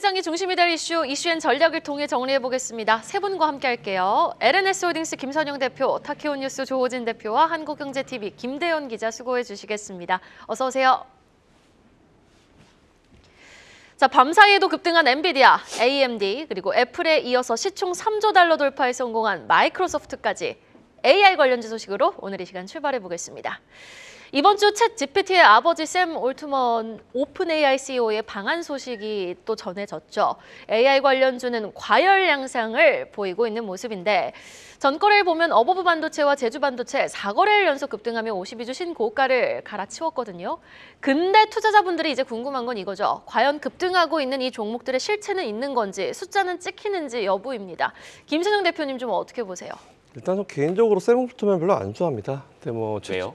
시장이 중심이 될 이슈엔 전략을 통해 정리해보겠습니다. 세 분과 함께 할게요. LNS홀딩스 김선영 대표, 타케온뉴스 조호진 대표와 한국경제TV 김대현 기자 수고해 주시겠습니다. 어서 오세요. 자, 밤사이에도 급등한 엔비디아, AMD, 그리고 애플에 이어서 시총 3조 달러 돌파에 성공한 마이크로소프트까지 AI 관련주 소식으로 오늘 이 시간 출발해보겠습니다. 이번 주 챗 GPT의 아버지 샘 올트먼 오픈 AI CEO의 방한 소식이 또 전해졌죠. AI 관련주는 과열 양상을 보이고 있는 모습인데 전거래를 보면 어버브 반도체와 제주 반도체 4거래일 연속 급등하며 52주 신고가를 갈아치웠거든요. 근데 투자자분들이 이제 궁금한 건 이거죠. 과연 급등하고 있는 이 종목들의 실체는 있는 건지 숫자는 찍히는지 여부입니다. 김선영 대표님 좀 어떻게 보세요? 일단 저 개인적으로 샘 올트먼 별로 안 좋아합니다. 근데 왜요?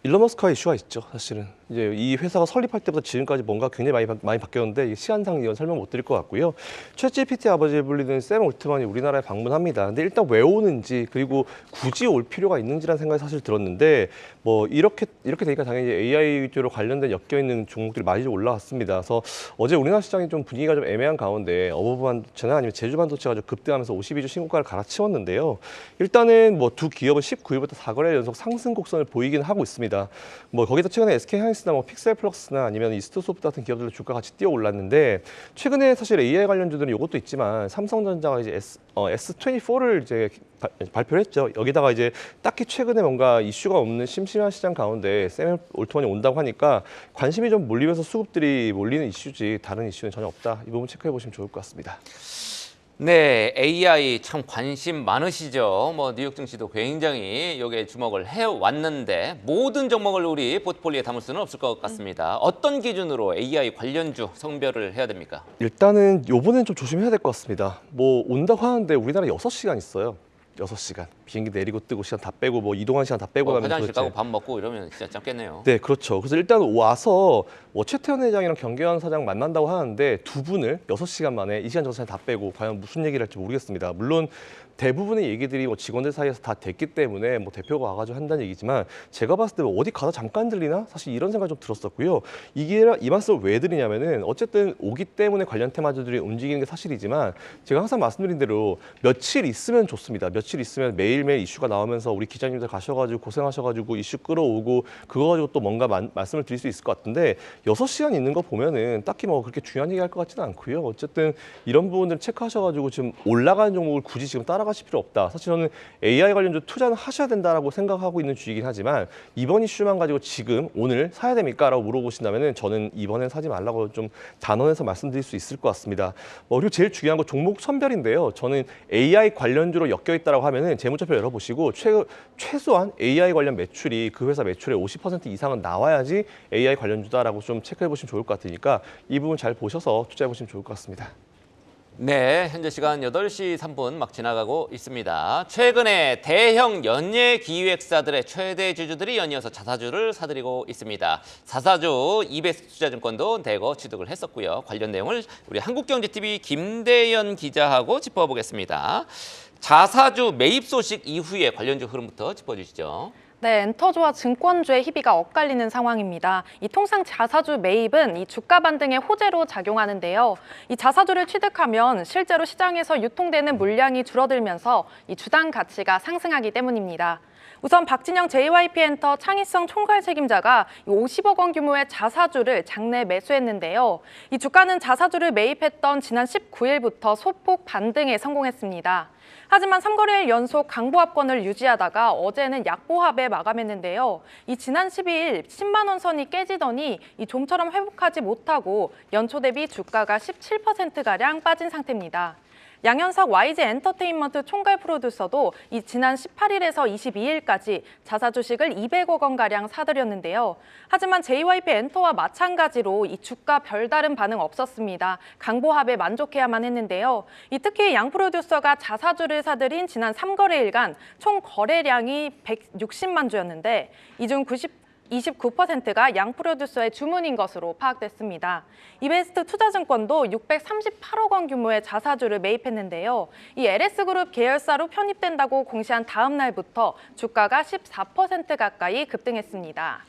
일론 머스크와 이슈가 있죠, 사실은. 이제 이 회사가 설립할 때부터 지금까지 뭔가 굉장히 많이 바뀌었는데 시간상 이건 설명 못 드릴 것 같고요. 챗 GPT 아버지에 불리는 샘 올트먼이 우리나라에 방문합니다. 근데 일단 왜 오는지 그리고 굳이 올 필요가 있는지라는 생각이 사실 들었는데 이렇게 되니까 당연히 AI 위주로 관련된 엮여 있는 종목들이 많이 올라왔습니다. 그래서 어제 우리나라 시장이 좀 분위기가 좀 애매한 가운데 어버브 반도체나 아니면 제주 반도체가 좀 급등하면서 52주 신고가를 갈아치웠는데요. 일단은 두 기업은 19일부터 4거래일 연속 상승 곡선을 보이긴 하고 있습니다. 거기서 최근에 SK하이닉스나 픽셀플럭스나 아니면 이스트소프트 같은 기업들도 주가 같이 뛰어 올랐는데 최근에 사실 AI 관련주들은 이것도 있지만 삼성전자가 이제 S24를 이제 발표를 했죠. 여기다가 이제 딱히 최근에 뭔가 이슈가 없는 심심한 시장 가운데 샘 올트먼이 온다고 하니까 관심이 좀 몰리면서 수급들이 몰리는 이슈지 다른 이슈는 전혀 없다. 이 부분 체크해 보시면 좋을 것 같습니다. 네, AI 참 관심 많으시죠. 뉴욕 증시도 굉장히 여기에 주목을 해왔는데 모든 종목을 우리 포트폴리오에 담을 수는 없을 것 같습니다. 어떤 기준으로 AI 관련주 선별을 해야 됩니까? 일단은 요번엔 좀 조심해야 될 것 같습니다. 온다고 하는데 우리나라 6시간 있어요. 6시간. 비행기 내리고 뜨고 시간 다 빼고 이동한 시간 다 빼고 나면 화장실 가고 밥 먹고 이러면 진짜 짧겠네요. 네, 그렇죠. 그래서 일단 와서 최태원 회장이랑 경계환 사장 만난다고 하는데 두 분을 6시간 만에 이 시간 저 시간 다 빼고 과연 무슨 얘기를 할지 모르겠습니다. 물론 대부분의 얘기들이 직원들 사이에서 다 됐기 때문에 대표가 와가지고 한다는 얘기지만 제가 봤을 때 어디 가다 잠깐 들리나? 사실 이런 생각이 좀 들었었고요. 이 말씀을 왜 드리냐면은 어쨌든 오기 때문에 관련 테마주들이 움직이는 게 사실이지만 제가 항상 말씀드린 대로 며칠 있으면 좋습니다. 며칠 있으면 매일매일 이슈가 나오면서 우리 기자님들 가셔가지고 고생하셔가지고 이슈 끌어오고 그거 가지고 또 뭔가 말씀을 드릴 수 있을 것 같은데 6시간 있는 거 보면은 딱히 그렇게 중요한 얘기 할 것 같지는 않고요. 어쨌든 이런 부분들 체크하셔가지고 지금 올라가는 종목을 굳이 지금 따라가실 필요 없다. 사실 저는 AI 관련주 투자는 하셔야 된다라고 생각하고 있는 주이긴 하지만 이번 이슈만 가지고 지금 오늘 사야 됩니까? 라고 물어보신다면은 저는 이번엔 사지 말라고 좀 단언해서 말씀드릴 수 있을 것 같습니다. 그리고 제일 중요한 건 종목 선별인데요. 저는 AI 관련주로 엮여 있다라고 하면은 재무제표 열어보시고 최소한 AI 관련 매출이 그 회사 매출의 50% 이상은 나와야지 AI 관련주다라고 좀 체크해 보시면 좋을 것 같으니까 이 부분 잘 보셔서 투자해 보시면 좋을 것 같습니다. 네, 현재 시간 8시 3분 막 지나가고 있습니다. 최근에 대형 연예 기획사들의 최대 주주들이 연이어서 자사주를 사들이고 있습니다. 자사주 이베스트 투자증권도 대거 취득을 했었고요. 관련 내용을 우리 한국경제TV 김대현 기자하고 짚어보겠습니다. 자사주 매입 소식 이후에 관련주 흐름부터 짚어주시죠. 네, 엔터주와 증권주의 희비가 엇갈리는 상황입니다. 통상 자사주 매입은 이 주가 반등의 호재로 작용하는데요. 이 자사주를 취득하면 실제로 시장에서 유통되는 물량이 줄어들면서 이 주당 가치가 상승하기 때문입니다. 우선 박진영 JYP엔터 창의성 총괄 책임자가 50억 원 규모의 자사주를 장내 매수했는데요. 이 주가는 자사주를 매입했던 지난 19일부터 소폭 반등에 성공했습니다. 하지만 3거래일 연속 강보합권을 유지하다가 어제는 약보합에 마감했는데요. 지난 12일 10만 원 선이 깨지더니 좀처럼 회복하지 못하고 연초 대비 주가가 17%가량 빠진 상태입니다. 양현석 YG 엔터테인먼트 총괄 프로듀서도 지난 18일에서 22일까지 자사 주식을 200억 원가량 사들였는데요. 하지만 JYP 엔터와 마찬가지로 주가 별다른 반응 없었습니다. 강보합에 만족해야만 했는데요. 특히 양 프로듀서가 자사주를 사들인 지난 3거래일간 총 거래량이 160만 주였는데 이 중 29%가 양 프로듀서의 주문인 것으로 파악됐습니다. 이베스트 투자증권도 638억 원 규모의 자사주를 매입했는데요. LS그룹 계열사로 편입된다고 공시한 다음 날부터 주가가 14% 가까이 급등했습니다.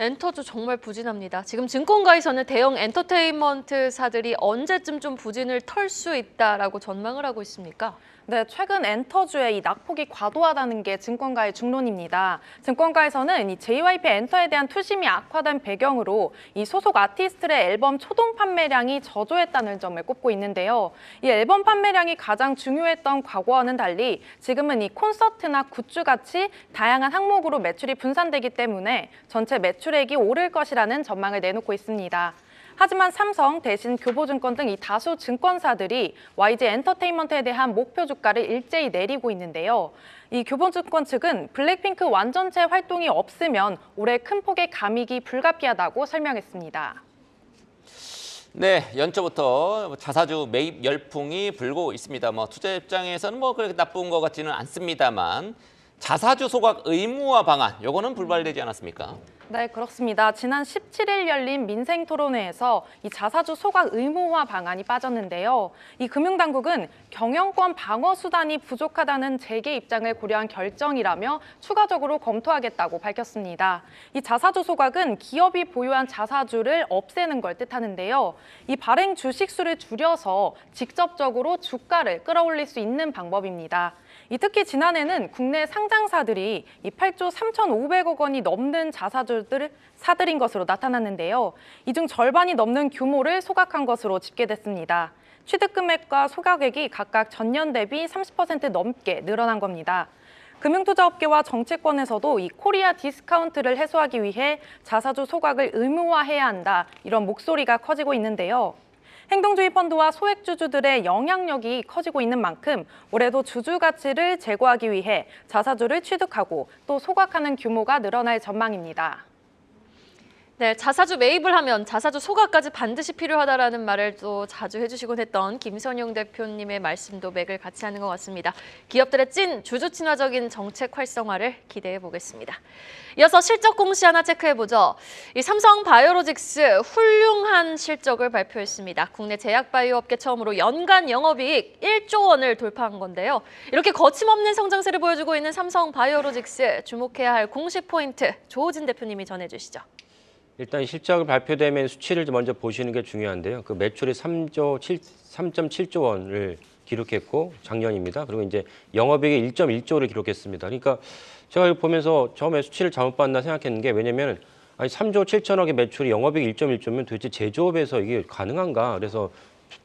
엔터주 정말 부진합니다. 지금 증권가에서는 대형 엔터테인먼트사들이 언제쯤 좀 부진을 털 수 있다라고 전망을 하고 있습니까? 네, 최근 엔터주의 이 낙폭이 과도하다는 게 증권가의 중론입니다. 증권가에서는 이 JYP 엔터에 대한 투심이 악화된 배경으로 이 소속 아티스트의 앨범 초동 판매량이 저조했다는 점을 꼽고 있는데요. 이 앨범 판매량이 가장 중요했던 과거와는 달리 지금은 이 콘서트나 굿즈 같이 다양한 항목으로 매출이 분산되기 때문에 전체 매출액이 오를 것이라는 전망을 내놓고 있습니다. 하지만 삼성, 대신 교보증권 등 이 다수 증권사들이 YG 엔터테인먼트에 대한 목표 주가를 일제히 내리고 있는데요. 이 교보증권 측은 블랙핑크 완전체 활동이 없으면 올해 큰 폭의 감익이 불가피하다고 설명했습니다. 네, 연초부터 자사주 매입 열풍이 불고 있습니다. 투자 입장에서는 그렇게 나쁜 것 같지는 않습니다만 자사주 소각 의무화 방안, 요거는 불발되지 않았습니까? 네, 그렇습니다. 지난 17일 열린 민생토론회에서 이 자사주 소각 의무화 방안이 빠졌는데요. 이 금융당국은 경영권 방어 수단이 부족하다는 재계 입장을 고려한 결정이라며 추가적으로 검토하겠다고 밝혔습니다. 이 자사주 소각은 기업이 보유한 자사주를 없애는 걸 뜻하는데요. 이 발행 주식수를 줄여서 직접적으로 주가를 끌어올릴 수 있는 방법입니다. 특히 지난해는 국내 상장사들이 이 8조 3,500억 원이 넘는 자사주들을 사들인 것으로 나타났는데요. 이 중 절반이 넘는 규모를 소각한 것으로 집계됐습니다. 취득 금액과 소각액이 각각 전년 대비 30% 넘게 늘어난 겁니다. 금융투자업계와 정치권에서도 이 코리아 디스카운트를 해소하기 위해 자사주 소각을 의무화해야 한다, 이런 목소리가 커지고 있는데요. 행동주의 펀드와 소액주주들의 영향력이 커지고 있는 만큼 올해도 주주 가치를 제고하기 위해 자사주를 취득하고 또 소각하는 규모가 늘어날 전망입니다. 네, 자사주 매입을 하면 자사주 소각까지 반드시 필요하다라는 말을 또 자주 해주시곤 했던 김선용 대표님의 말씀도 맥을 같이 하는 것 같습니다. 기업들의 찐 주주 친화적인 정책 활성화를 기대해 보겠습니다. 이어서 실적 공시 하나 체크해보죠. 이 삼성 바이오로직스 훌륭한 실적을 발표했습니다. 국내 제약바이오 업계 처음으로 연간 영업이익 1조 원을 돌파한 건데요. 이렇게 거침없는 성장세를 보여주고 있는 삼성 바이오로직스, 주목해야 할 공시 포인트 조호진 대표님이 전해주시죠. 일단 실적을 발표되면 수치를 먼저 보시는 게 중요한데요. 그 매출이 3.7조 원을 기록했고 작년입니다. 그리고 이제 영업이익이 1.1조를 기록했습니다. 그러니까 제가 이거 보면서 처음에 수치를 잘못 봤나 생각했는 게, 왜냐면 아니 3조 7천억의 매출이 영업이익 1.1조면 도대체 제조업에서 이게 가능한가? 그래서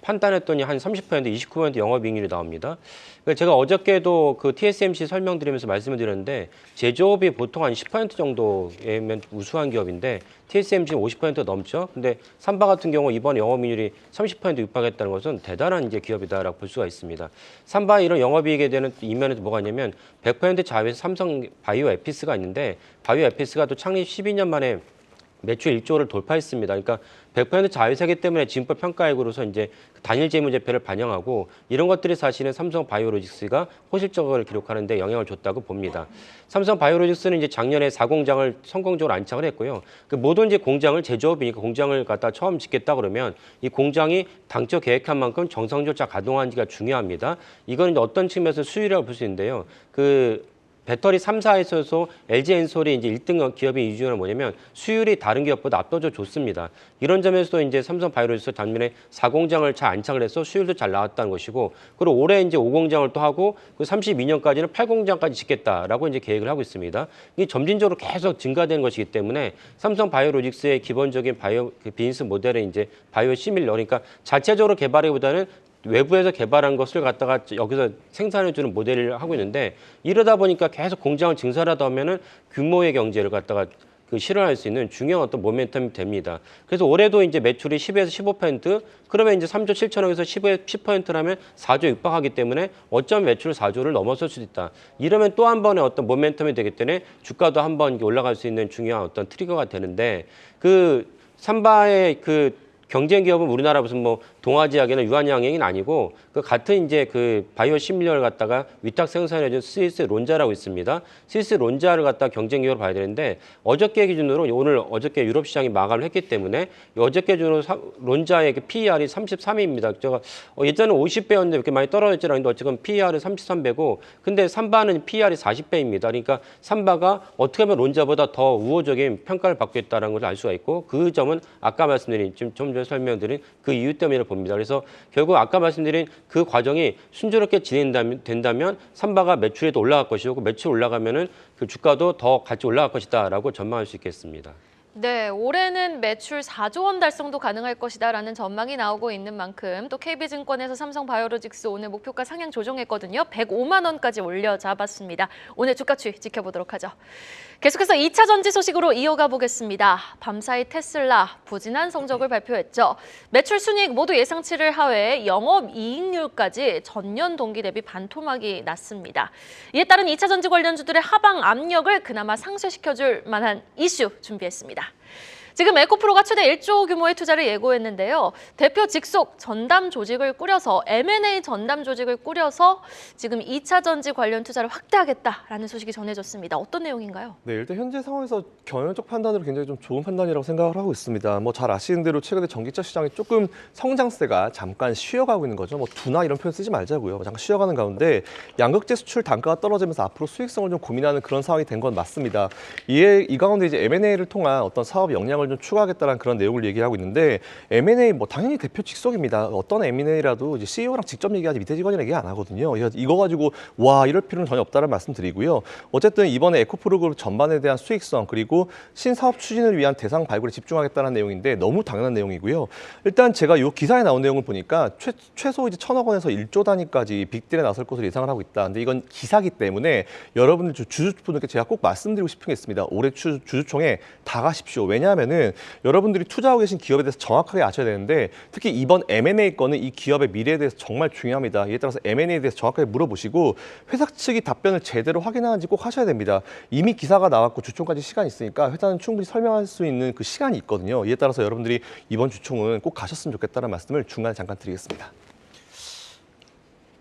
판단했더니 한 30%, 29% 영업이익률이 나옵니다. 그러니까 제가 어저께도 그 TSMC 설명드리면서 말씀을 드렸는데 제조업이 보통 한 10% 정도면 우수한 기업인데 TSMC는 50% 넘죠. 근데 삼바 같은 경우 이번 영업이익률이 30% 육박했다는 것은 대단한 이제 기업이다라고 볼 수가 있습니다. 삼바 이런 영업이익에 대한 이면에도 뭐가 있냐면 100% 자회사 삼성 바이오 에피스가 있는데 바이오 에피스가 또 창립 12년 만에 매출 1조를 돌파했습니다. 그러니까 100% 자회사이기 때문에 지분법 평가액으로서 이제 단일 재무제표를 반영하고 이런 것들이 사실은 삼성 바이오로직스가 호실적을 기록하는 데 영향을 줬다고 봅니다. 삼성 바이오로직스는 이제 작년에 4공장을 성공적으로 안착을 했고요. 그 모든 이제 공장을 제조업이니까 공장을 갖다 처음 짓겠다 그러면 이 공장이 당초 계획한 만큼 정상적으로 잘 가동하는지가 중요합니다. 이건 이제 어떤 측면에서 수율이라고 볼 수 있는데요. 배터리 3사에서 LG엔솔이 이제 1등 기업인 이유는 뭐냐면 수율이 다른 기업보다 압도적으로 좋습니다. 이런 점에서도 이제 삼성 바이오로직스 작년에 4공장을 잘 안착을 해서 수율도 잘 나왔다는 것이고, 그리고 올해 이제 5공장을 또 하고 그 32년까지는 8공장까지 짓겠다라고 이제 계획을 하고 있습니다. 이게 점진적으로 계속 증가되는 것이기 때문에 삼성 바이오로직스의 기본적인 비즈니스 모델은 이제 바이오 시밀러, 그러니까 자체적으로 개발하기보다는 외부에서 개발한 것을 갖다가 여기서 생산해주는 모델을 하고 있는데, 이러다 보니까 계속 공장을 증설하다 보면은 규모의 경제를 갖다가 실현할 수 있는 중요한 어떤 모멘텀이 됩니다. 그래서 올해도 이제 매출이 10에서 15%, 그러면 이제 3조 7천억에서 10%라면 4조 육박하기 때문에 어쩌면 매출 4조를 넘어설 수도 있다. 이러면 또 한 번의 어떤 모멘텀이 되기 때문에 주가도 한번 올라갈 수 있는 중요한 어떤 트리거가 되는데, 삼바의 경쟁 기업은 우리나라 무슨 뭐 동아지약이나 유한양행이 아니고 그 같은 이제 그 바이오 시밀러를 갖다가 위탁 생산해준 스위스 론자라고 있습니다. 스위스 론자를 갖다 경쟁 기업으로 봐야 되는데 어저께 기준으로 어저께 유럽 시장이 마감을 했기 때문에 어저께 기준으로 론자의 PER이 33입니다. 제가 예전에 50배였는데 이렇게 많이 떨어졌지 않는데 어쨌든 PER이 33배고 근데 삼바는 PER이 40배입니다. 그러니까 삼바가 어떻게 보면 론자보다 더 우호적인 평가를 받고 있다는 걸 알 수가 있고 그 점은 아까 말씀드린 지금 좀 전에 설명드린 그 이유 때문이라고 봅니다. 그래서 결국 아까 말씀드린 그 과정이 순조롭게 진행된다면 삼바가 매출이 더 올라갈 것이고 매출 올라가면은 그 주가도 더 같이 올라갈 것이다라고 전망할 수 있겠습니다. 네, 올해는 매출 4조 원 달성도 가능할 것이다라는 전망이 나오고 있는 만큼 또 KB증권에서 삼성바이오로직스 오늘 목표가 상향 조정했거든요. 105만 원까지 올려 잡았습니다. 오늘 주가 추이 지켜보도록 하죠. 계속해서 2차 전지 소식으로 이어가 보겠습니다. 밤사이 테슬라 부진한 성적을 발표했죠. 매출 순이익 모두 예상치를 하회해 영업이익률까지 전년 동기 대비 반토막이 났습니다. 이에 따른 2차 전지 관련주들의 하방 압력을 그나마 상쇄시켜줄 만한 이슈 준비했습니다. 지금 에코프로가 최대 1조 규모의 투자를 예고했는데요. 대표 직속 전담 조직을 꾸려서 M&A 전담 조직을 꾸려서 지금 2차 전지 관련 투자를 확대하겠다라는 소식이 전해졌습니다. 어떤 내용인가요? 네, 일단 현재 상황에서 경영적 판단으로 굉장히 좀 좋은 판단이라고 생각을 하고 있습니다. 뭐 잘 아시는 대로 최근에 전기차 시장이 조금 성장세가 잠깐 쉬어가고 있는 거죠. 뭐 둔화 이런 표현 쓰지 말자고요. 잠깐 쉬어가는 가운데 양극재 수출 단가가 떨어지면서 앞으로 수익성을 좀 고민하는 그런 상황이 된 건 맞습니다. 이 가운데 이제 M&A를 통한 어떤 사업 역량을 좀 추가하겠다는 그런 내용을 얘기하고 있는데 M&A 뭐 당연히 대표 직속입니다. 어떤 M&A라도 이제 CEO랑 직접 얘기하지 밑에 직원이랑 얘기 안 하거든요. 이거 가지고 와 이럴 필요는 전혀 없다는 말씀드리고요. 어쨌든 이번에 에코프로 그룹 전반에 대한 수익성 그리고 신사업 추진을 위한 대상 발굴에 집중하겠다는 내용인데 너무 당연한 내용이고요. 일단 제가 이 기사에 나온 내용을 보니까 최소 이제 1,000억 원에서 1조 단위까지 빅딜에 나설 것으로 예상을 하고 있다. 근데 이건 기사기 때문에 여러분들 주주분들께 제가 꼭 말씀드리고 싶은 게 있습니다. 올해 주주총회 다 가십시오. 왜냐하면은 여러분들이 투자하고 계신 기업에 대해서 정확하게 아셔야 되는데 특히 이번 M&A 건은 이 기업의 미래에 대해서 정말 중요합니다. 이에 따라서 M&A에 대해서 정확하게 물어보시고 회사 측이 답변을 제대로 확인하는지 꼭 하셔야 됩니다. 이미 기사가 나왔고 주총까지 시간이 있으니까 회사는 충분히 설명할 수 있는 그 시간이 있거든요. 이에 따라서 여러분들이 이번 주총은 꼭 가셨으면 좋겠다는 말씀을 중간에 잠깐 드리겠습니다.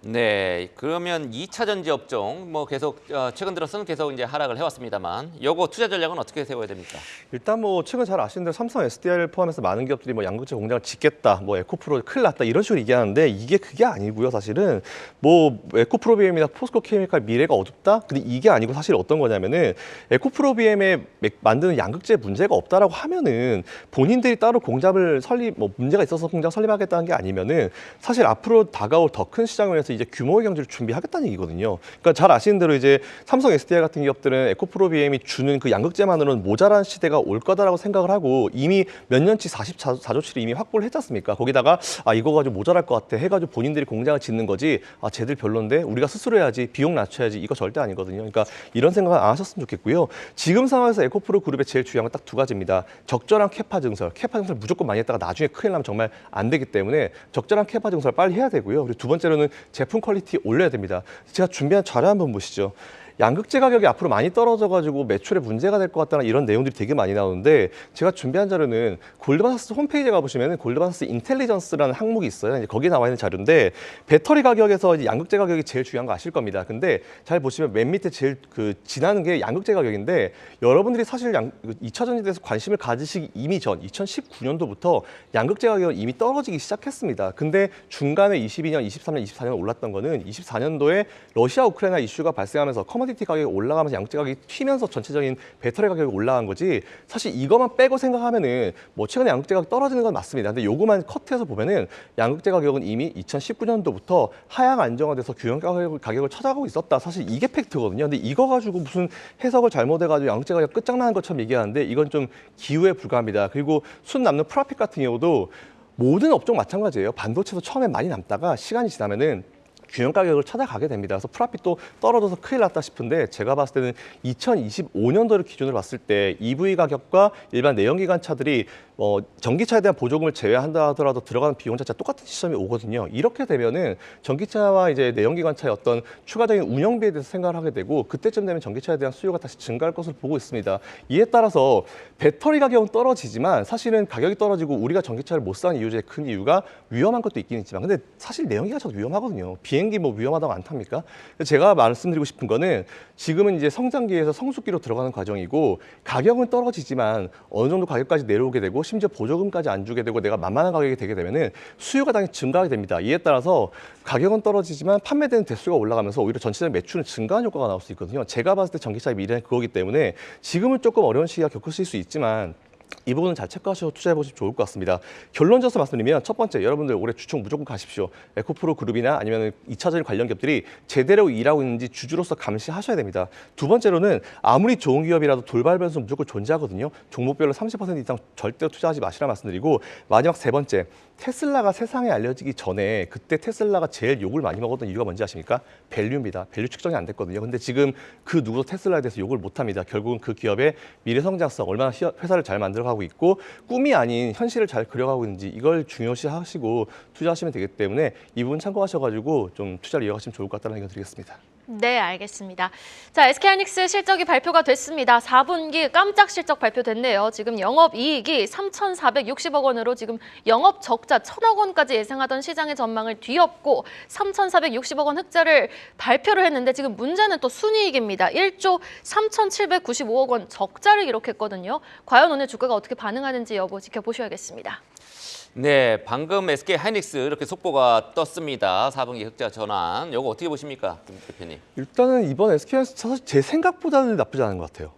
네, 그러면 2차 전지 업종 뭐 계속 최근 들어서는 계속 이제 하락을 해왔습니다만, 요거 투자 전략은 어떻게 세워야 됩니까? 일단 뭐 최근 잘 아시는 대로 삼성 SDI를 포함해서 많은 기업들이 뭐 양극재 공장을 짓겠다, 뭐 에코프로 큰일 났다 이런 식으로 얘기하는데 이게 그게 아니고요. 사실은 뭐 에코프로비엠이나 포스코 케미칼 미래가 어둡다? 근데 이게 아니고 사실 어떤 거냐면은 에코프로비엠에 만드는 양극재 문제가 없다라고 하면은 본인들이 따로 공장을 뭐 문제가 있어서 공장 설립하겠다는 게 아니면은 사실 앞으로 다가올 더 큰 시장을 위해서 이제 규모의 경제를 준비하겠다는 얘기거든요. 그러니까 잘 아시는 대로 이제 삼성 SDI 같은 기업들은 에코프로비엠이 주는 그 양극재만으로는 모자란 시대가 올 거다라고 생각을 하고 이미 몇 년치 44조치를 이미 확보를 했지 않습니까? 거기다가 이거 가지고 모자랄 것 같아 해가지고 본인들이 공장을 짓는 거지 쟤들 별론데 우리가 스스로 해야지 비용 낮춰야지 이거 절대 아니거든요. 그러니까 이런 생각 안 하셨으면 좋겠고요. 지금 상황에서 에코프로 그룹의 제일 중요한 건 딱 두 가지입니다. 적절한 캐파 증설. 캐파 증설 무조건 많이 했다가 나중에 큰일 나면 정말 안 되기 때문에 적절한 캐파 증설 빨리 해야 되고요. 그리고 두 번째로는 제품 퀄리티 올려야 됩니다. 제가 준비한 자료 한번 보시죠. 양극재 가격이 앞으로 많이 떨어져가지고 매출에 문제가 될 것 같다는 이런 내용들이 되게 많이 나오는데 제가 준비한 자료는 골드만삭스 홈페이지에 가보시면 골드만삭스 인텔리전스라는 항목이 있어요. 이제 거기에 나와 있는 자료인데 배터리 가격에서 이제 양극재 가격이 제일 중요한 거 아실 겁니다. 근데 잘 보시면 맨 밑에 제일 지나는 게 양극재 가격인데 여러분들이 사실 2차 전지에 대해서 관심을 가지시기 이미 전 2019년도부터 양극재 가격이 이미 떨어지기 시작했습니다. 근데 중간에 22년, 23년, 24년 올랐던 거는 24년도에 러시아 우크라이나 이슈가 발생하면서 커머디티 가격이 올라가면서 양극재 가격이 튀면서 전체적인 배터리 가격이 올라간 거지 사실 이것만 빼고 생각하면은 뭐 최근에 양극재 가격 떨어지는 건 맞습니다. 근데 요거만 커트해서 보면은 양극재 가격은 이미 2019년도부터 하향 안정화돼서 균형 가격을 찾아가고 있었다. 사실 이게 팩트거든요. 근데 이거 가지고 무슨 해석을 잘못해가지고 양극재 가격 끝장나는 것처럼 얘기하는데 이건 좀 기우에 불과합니다. 그리고 순 남는 프라핏 같은 경우도 모든 업종 마찬가지예요. 반도체도 처음에 많이 남다가 시간이 지나면은 균형 가격을 찾아가게 됩니다. 그래서 프라핏도 떨어져서 큰일 났다 싶은데 제가 봤을 때는 2025년도를 기준으로 봤을 때 EV 가격과 일반 내연기관 차들이 전기차에 대한 보조금을 제외한다 하더라도 들어가는 비용 자체가 똑같은 시점이 오거든요. 이렇게 되면은 전기차와 이제 내연기관차의 어떤 추가적인 운영비에 대해서 생각을 하게 되고 그때쯤 되면 전기차에 대한 수요가 다시 증가할 것으로 보고 있습니다. 이에 따라서 배터리 가격은 떨어지지만 사실은 가격이 떨어지고 우리가 전기차를 못 사는 이유 중에 큰 이유가 위험한 것도 있긴 있지만 근데 사실 내연기관차도 위험하거든요. 비행기 뭐 위험하다고 안 탑니까? 제가 말씀드리고 싶은 거는 지금은 이제 성장기에서 성숙기로 들어가는 과정이고 가격은 떨어지지만 어느 정도 가격까지 내려오게 되고 심지어 보조금까지 안 주게 되고 내가 만만한 가격이 되게 되면은 수요가 당연히 증가하게 됩니다. 이에 따라서 가격은 떨어지지만 판매되는 대수가 올라가면서 오히려 전체적인 매출은 증가하는 효과가 나올 수 있거든요. 제가 봤을 때 전기차의 미래는 그거기 때문에 지금은 조금 어려운 시기가 겪으실 수 있지만 이 부분은 잘 체크하셔서 투자해보시면 좋을 것 같습니다. 결론져서 말씀드리면 첫 번째, 여러분들 올해 주총 무조건 가십시오. 에코프로 그룹이나 아니면 2차전지 관련 기업들이 제대로 일하고 있는지 주주로서 감시하셔야 됩니다. 두 번째로는 아무리 좋은 기업이라도 돌발 변수 무조건 존재하거든요. 종목별로 30% 이상 절대로 투자하지 마시라 말씀드리고 마지막 세 번째, 테슬라가 세상에 알려지기 전에 그때 테슬라가 제일 욕을 많이 먹었던 이유가 뭔지 아십니까? 밸류입니다. 밸류 측정이 안 됐거든요. 근데 지금 그 누구도 테슬라에 대해서 욕을 못합니다. 결국은 그 기업의 미래 성장성, 얼마나 회사를 잘 만들어가고 있고 꿈이 아닌 현실을 잘 그려가고 있는지 이걸 중요시하시고 투자하시면 되기 때문에 이 부분 참고하셔가지고 좀 투자를 이어가시면 좋을 것 같다는 의견 드리겠습니다. 네, 알겠습니다. 자, SK하이닉스 실적이 발표가 됐습니다. 4분기 깜짝 실적 발표됐네요. 지금 영업이익이 3,460억 원으로 지금 영업 적자 1,000억 원까지 예상하던 시장의 전망을 뒤엎고 3,460억 원 흑자를 발표를 했는데 지금 문제는 또 순이익입니다. 1조 3,795억 원 적자를 기록했거든요. 과연 오늘 주가가 어떻게 반응하는지 여부 지켜보셔야겠습니다. 네, 방금 SK하이닉스 이렇게 속보가 떴습니다. 4분기 흑자 전환. 이거 어떻게 보십니까, 김 대표님? 일단은 이번 SK하이닉스 사실 제 생각보다는 나쁘지 않은 것 같아요.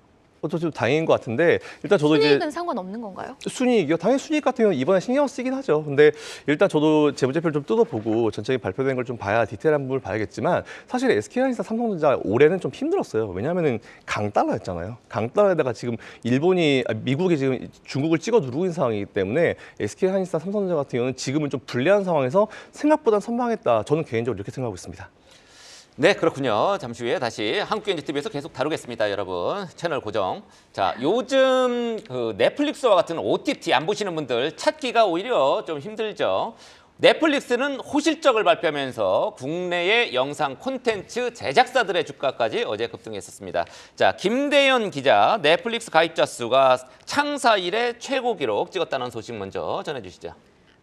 좀 다행인 것 같은데 일단 저도 이제 순이익은 상관없는 건가요? 순이익이요. 당연히 순이익 같은 경우는 이번에 신경 쓰긴 하죠. 근데 일단 저도 재무제표를 좀 뜯어보고 전체적인 발표된 걸 좀 봐야 디테일한 부분을 봐야겠지만 사실 SK하이닉스 삼성전자 올해는 좀 힘들었어요. 왜냐하면은 강달러였잖아요. 강달러에다가 지금 미국이 지금 중국을 찍어 누르고 있는 상황이기 때문에 SK하이닉스 삼성전자 같은 경우는 지금은 좀 불리한 상황에서 생각보다 선방했다. 저는 개인적으로 이렇게 생각하고 있습니다. 네, 그렇군요. 잠시 후에 다시 한국경제TV에서 계속 다루겠습니다, 여러분. 채널 고정. 자, 요즘 그 넷플릭스와 같은 OTT 안 보시는 분들 찾기가 오히려 좀 힘들죠. 넷플릭스는 호실적을 발표하면서 국내의 영상 콘텐츠 제작사들의 주가까지 어제 급등했었습니다. 자, 김대현 기자, 넷플릭스 가입자 수가 창사 이래 최고 기록 찍었다는 소식 먼저 전해주시죠.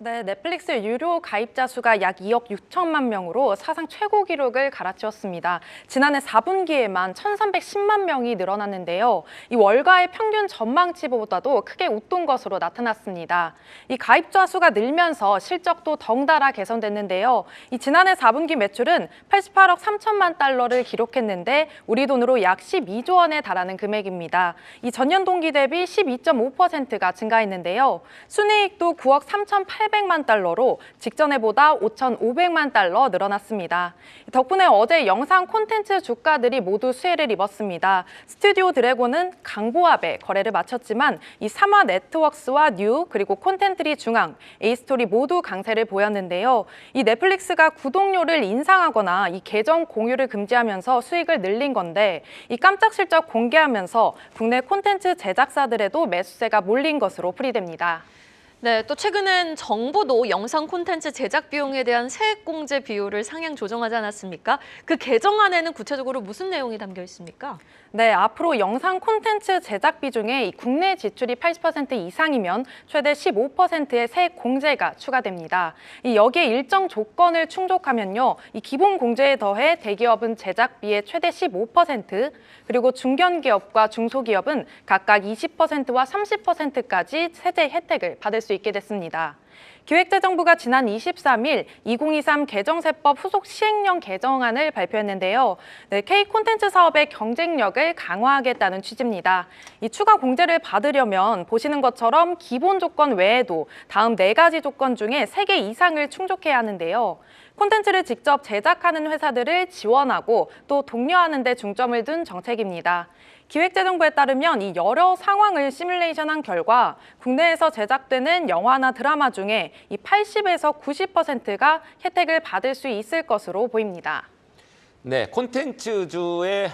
네, 넷플릭스 유료 가입자 수가 약 2억 6천만 명으로 사상 최고 기록을 갈아치웠습니다. 지난해 4분기에만 1,310만 명이 늘어났는데요. 이 월가의 평균 전망치보다도 크게 웃돈 것으로 나타났습니다. 이 가입자 수가 늘면서 실적도 덩달아 개선됐는데요. 이 지난해 4분기 매출은 88억 3천만 달러를 기록했는데 우리 돈으로 약 12조 원에 달하는 금액입니다. 이 전년 동기 대비 12.5%가 증가했는데요. 순이익도 9억 3,800만 달러로 직전해보다 5,500만 달러 늘어났습니다. 덕분에 어제 영상 콘텐츠 주가들이 모두 수혜를 입었습니다. 스튜디오 드래곤은 강보합에 거래를 마쳤지만 이 삼화 네트워크스와 뉴 그리고 콘텐트리 중앙, A스토리 모두 강세를 보였는데요. 이 넷플릭스가 구독료를 인상하거나 이 계정 공유를 금지하면서 수익을 늘린 건데 이 깜짝 실적 공개하면서 국내 콘텐츠 제작사들에도 매수세가 몰린 것으로 풀이됩니다. 네, 또 최근엔 정부도 영상 콘텐츠 제작 비용에 대한 세액 공제 비율을 상향 조정하지 않았습니까? 그 개정안에는 구체적으로 무슨 내용이 담겨 있습니까? 네, 앞으로 영상 콘텐츠 제작비 중에 이 국내 지출이 80% 이상이면 최대 15%의 세액 공제가 추가됩니다. 여기에 일정 조건을 충족하면요, 이 기본 공제에 더해 대기업은 제작비의 최대 15%, 그리고 중견기업과 중소기업은 각각 20%와 30%까지 세제 혜택을 받을 수 있게 됐습니다. 기획재정부가 지난 23일 2023 개정세법 후속 시행령 개정안을 발표했는데요. 네, K 콘텐츠 사업의 경쟁력을 강화하겠다는 취지입니다. 이 추가 공제를 받으려면 보시는 것처럼 기본 조건 외에도 다음 4가지 조건 중에 3개 이상을 충족해야 하는데요. 콘텐츠를 직접 제작하는 회사들을 지원하고 또 독려하는 데 중점을 둔 정책입니다. 기획재정부에 따르면 이 여러 상황을 시뮬레이션한 결과 국내에서 제작되는 영화나 드라마 중에 이 80에서 90%가 혜택을 받을 수 있을 것으로 보입니다. 네, 콘텐츠주의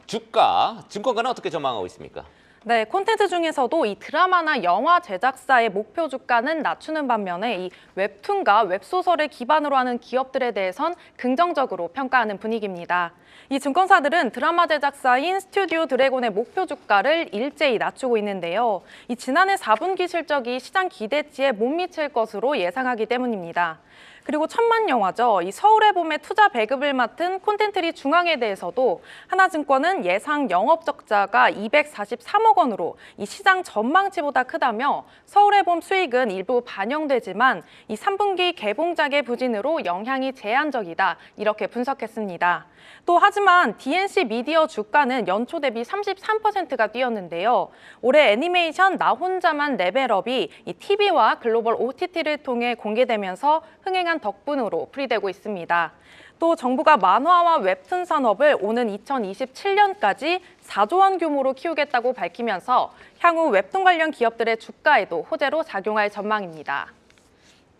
주가, 증권가는 어떻게 전망하고 있습니까? 네, 콘텐츠 중에서도 이 드라마나 영화 제작사의 목표 주가는 낮추는 반면에 이 웹툰과 웹소설을 기반으로 하는 기업들에 대해선 긍정적으로 평가하는 분위기입니다. 이 증권사들은 드라마 제작사인 스튜디오 드래곤의 목표 주가를 일제히 낮추고 있는데요. 이 지난해 4분기 실적이 시장 기대치에 못 미칠 것으로 예상하기 때문입니다. 그리고 천만 영화죠. 이 서울의 봄에 투자 배급을 맡은 콘텐츠리 중앙에 대해서도 하나증권은 예상 영업 적자가 243억 원으로 이 시장 전망치보다 크다며 서울의 봄 수익은 일부 반영되지만 이 3분기 개봉작의 부진으로 영향이 제한적이다 이렇게 분석했습니다. 또 하지만 DNC 미디어 주가는 연초 대비 33%가 뛰었는데요. 올해 애니메이션 나 혼자만 레벨업이 이 TV와 글로벌 OTT를 통해 공개되면서 흥행한 덕분으로 풀이되고 있습니다. 또 정부가 만화와 웹툰 산업을 오는 2027년까지 4조 원 규모로 키우겠다고 밝히면서 향후 웹툰 관련 기업들의 주가에도 호재로 작용할 전망입니다.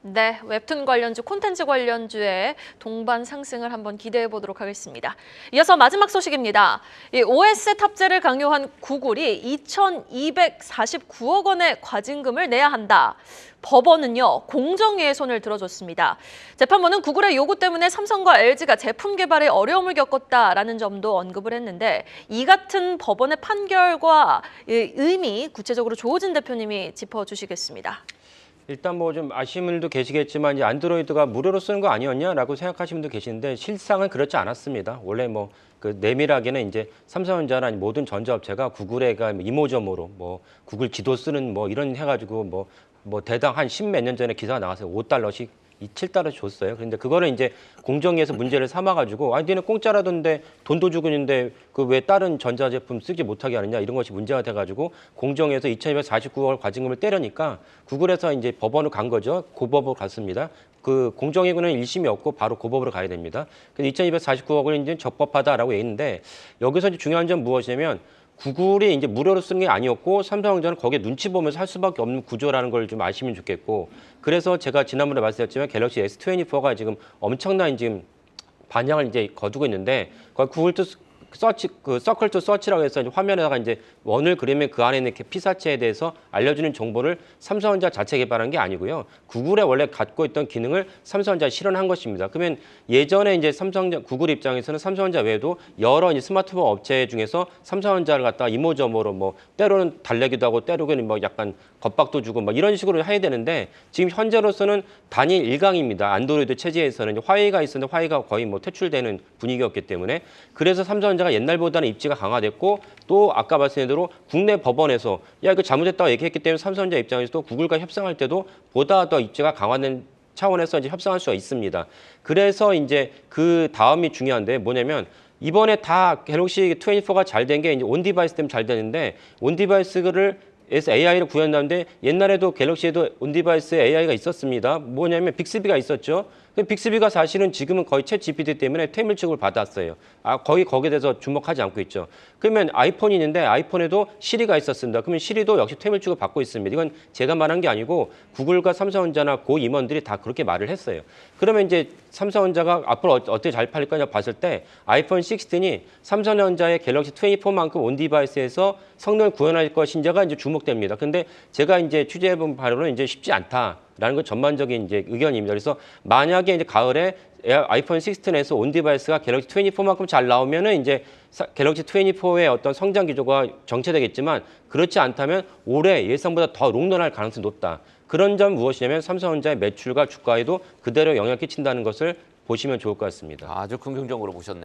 네, 웹툰 관련주, 콘텐츠 관련주의 동반 상승을 한번 기대해 보도록 하겠습니다. 이어서 마지막 소식입니다. 이 OS 탑재를 강요한 구글이 2,249억 원의 과징금을 내야 한다. 법원은요, 공정위의 손을 들어줬습니다. 재판부는 구글의 요구 때문에 삼성과 LG가 제품 개발에 어려움을 겪었다라는 점도 언급을 했는데 이 같은 법원의 판결과 의미 구체적으로 조호진 대표님이 짚어주시겠습니다. 일단 뭐 좀 아쉬운 분들도 계시겠지만 이제 안드로이드가 무료로 쓰는 거 아니었냐라고 생각하시는 분도 계시는데 실상은 그렇지 않았습니다. 원래 뭐 그 내밀하게는 이제 삼성전자나 모든 전자업체가 구글에가 이모저모로 뭐 구글 지도 쓰는 뭐 이런 해가지고 뭐 대당 한 10몇 년 전에 기사가 나왔어요. 5달러씩 7달러 줬어요. 그런데 그거를 이제 공정위에서 문제를 삼아가지고 아니 니네 공짜라던데 돈도 주고 있는데 그 왜 다른 전자제품 쓰지 못하게 하느냐 이런 것이 문제가 돼가지고 공정위에서 2,249억 과징금을 때려니까 구글에서 이제 법원을 간 거죠. 고법으로 갔습니다. 그 공정위는 1심이었고 바로 고법으로 가야 됩니다. 그래서 2,249억을 이제 적법하다라고 돼 있는데 여기서 이제 중요한 점 무엇이냐면 구글이 이제 무료로 쓰는 게 아니었고 삼성전자는 거기에 눈치 보면서 할 수밖에 없는 구조라는 걸 좀 아시면 좋겠고 그래서 제가 지난번에 말씀드렸지만 갤럭시 S24가 지금 엄청난 지금 반향을 이제 거두고 있는데 구글 투 서치 그 서클 투 서치라고 해서 이제 화면에다가 이제 원을 그리면 그 안에 있는 피사체에 대해서 알려주는 정보를 삼성전자 자체 개발한 게 아니고요. 구글에 원래 갖고 있던 기능을 삼성전자에 실현한 것입니다. 그러면 예전에 이제 구글 입장에서는 삼성전자 외에도 여러 이제 스마트폰 업체 중에서 삼성전자를 갖다가 이모저모로 뭐 때로는 달래기도 하고 때로는 뭐 약간 겁박도 주고 뭐 이런 식으로 해야 되는데 지금 현재로서는 단일 일강입니다. 안드로이드 체제에서는 화웨이가 있었는데 화웨이가 거의 뭐 퇴출되는 분위기였기 때문에 그래서 삼성전자가 옛날보다는 입지가 강화됐고 또 아까 말씀드린 대로 국내 법원에서 야 이거 잘못했다고 얘기했기 때문에 삼성전자 입장에서도 구글과 협상할 때도 보다 더 입지가 강화된 차원에서 이제 협상할 수가 있습니다. 그래서 이제 그 다음이 중요한데 뭐냐면 이번에 다 갤럭시 24가 잘 된 게 이제 온 디바이스 때문에 잘 되는데 온 디바이스를 AI를 구현했는데 옛날에도 갤럭시에도 온 디바이스에 AI가 있었습니다. 뭐냐면 빅스비가 있었죠. 빅스비가 사실은 지금은 거의 챗 GPT 때문에 퇴물 취급을 받았어요. 거의 거기에 대해서 주목하지 않고 있죠. 그러면 아이폰이 있는데 아이폰에도 시리가 있었습니다. 그러면 시리도 역시 퇴물 취급 받고 있습니다. 이건 제가 말한 게 아니고 구글과 삼성전자나 고 임원들이 다 그렇게 말을 했어요. 그러면 이제 삼성전자가 앞으로 어떻게 잘 팔릴 거냐 봤을 때 아이폰 16이 삼성전자의 갤럭시 24만큼 온 디바이스에서 성능을 구현할 것인지가 이제 주목됩니다. 근데 제가 이제 취재해본 바로는 이제 쉽지 않다라는 건 전반적인 이제 의견입니다. 그래서 만약에 이제 가을에 아이폰 16에서 온 디바이스가 갤럭시 24만큼 잘 나오면은 이제 갤럭시 24의 어떤 성장 기조가 정체되겠지만 그렇지 않다면 올해 예상보다 더 롱런할 가능성이 높다. 그런 점 무엇이냐면 삼성전자의 매출과 주가에도 그대로 영향을 끼친다는 것을 보시면 좋을 것 같습니다. 아주 긍정적으로 보셨네요.